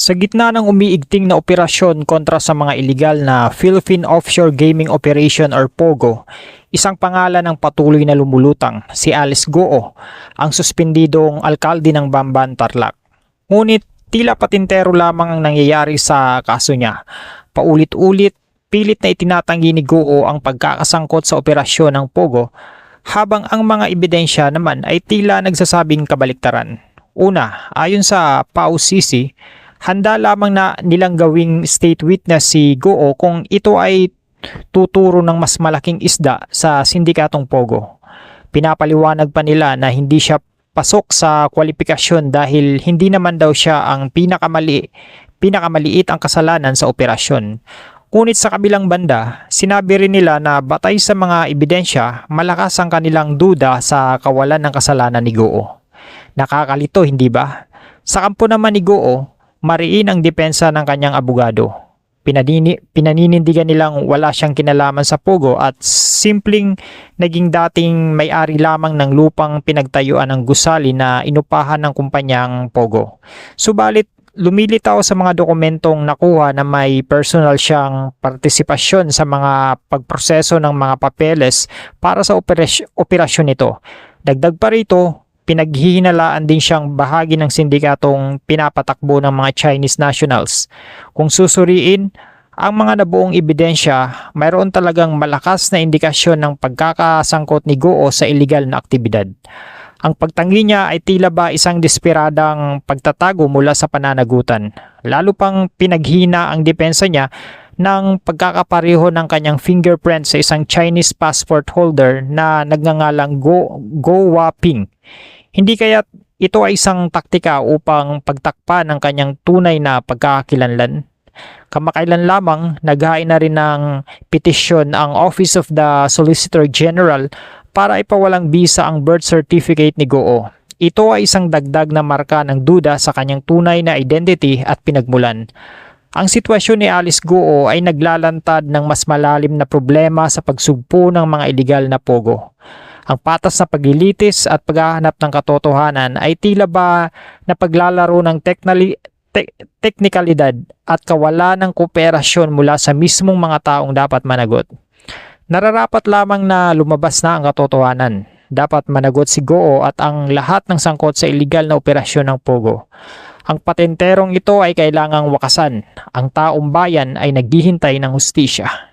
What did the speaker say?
Sa gitna ng umiigting na operasyon kontra sa mga iligal na Philippine Offshore Gaming Operation or POGO, isang pangalan ng patuloy na lumulutang, si Alice Goo, ang suspendidong alkalde ng Bamban, Tarlac. Ngunit tila patintero lamang ang nangyayari sa kaso niya. Paulit-ulit, pilit na itinatanggi ni Goo ang pagkakasangkot sa operasyon ng POGO, habang ang mga ebidensya naman ay tila nagsasabing kabaliktaran. Una, ayon sa PAO-CC, handa lamang na nilang gawing state witness si Goo kung ito ay tuturo ng mas malaking isda sa sindikatong POGO. Pinapaliwanag pa nila na hindi siya pasok sa kwalifikasyon dahil hindi naman daw siya ang pinakamaliit ang kasalanan sa operasyon. Ngunit sa kabilang banda, sinabi rin nila na batay sa mga ebidensya, malakas ang kanilang duda sa kawalan ng kasalanan ni Goo. Nakakalito, hindi ba? Sa kampo naman ni Goo, mariin ang depensa ng kanyang abogado. Pinaninindigan nilang wala siyang kinalaman sa POGO at simpleng naging dating may-ari lamang ng lupang pinagtayuan ng gusali na inupahan ng kumpanyang POGO. Subalit, lumilitaw sa mga dokumentong nakuha na may personal siyang partisipasyon sa mga pagproseso ng mga papeles para sa operasyon nito. Dagdag pa rito, pinaghihinalaan din siyang bahagi ng sindikatong pinapatakbo ng mga Chinese nationals. Kung susuriin, ang mga nabuong ebidensya, mayroon talagang malakas na indikasyon ng pagkakasangkot ni Goo sa illegal na aktibidad. Ang pagtanggi niya ay tila ba isang desperadang pagtatago mula sa pananagutan. Lalo pang pinaghina ang depensa niya ng pagkakapareho ng kanyang fingerprint sa isang Chinese passport holder na nagngangalang Go Waping. Hindi kaya ito ay isang taktika upang pagtakpan ng kanyang tunay na pagkakakilanlan? Kamakailan lamang naghain na rin ng petisyon ang Office of the Solicitor General para ipawalang bisa ang birth certificate ni Goo. Ito ay isang dagdag na marka ng duda sa kanyang tunay na identity at pinagmulan. Ang sitwasyon ni Alice Goo ay naglalantad ng mas malalim na problema sa pagsugpo ng mga iligal na POGO. Ang patas na paglilitis at paghahanap ng katotohanan ay tila ba na paglalaro ng teknikalidad at kawalan ng kooperasyon mula sa mismong mga taong dapat managot. Nararapat lamang na lumabas na ang katotohanan. Dapat managot si Goo at ang lahat ng sangkot sa iligal na operasyon ng POGO. Ang patenterong ito ay kailangang wakasan. Ang taong bayan ay naghihintay ng hustisya.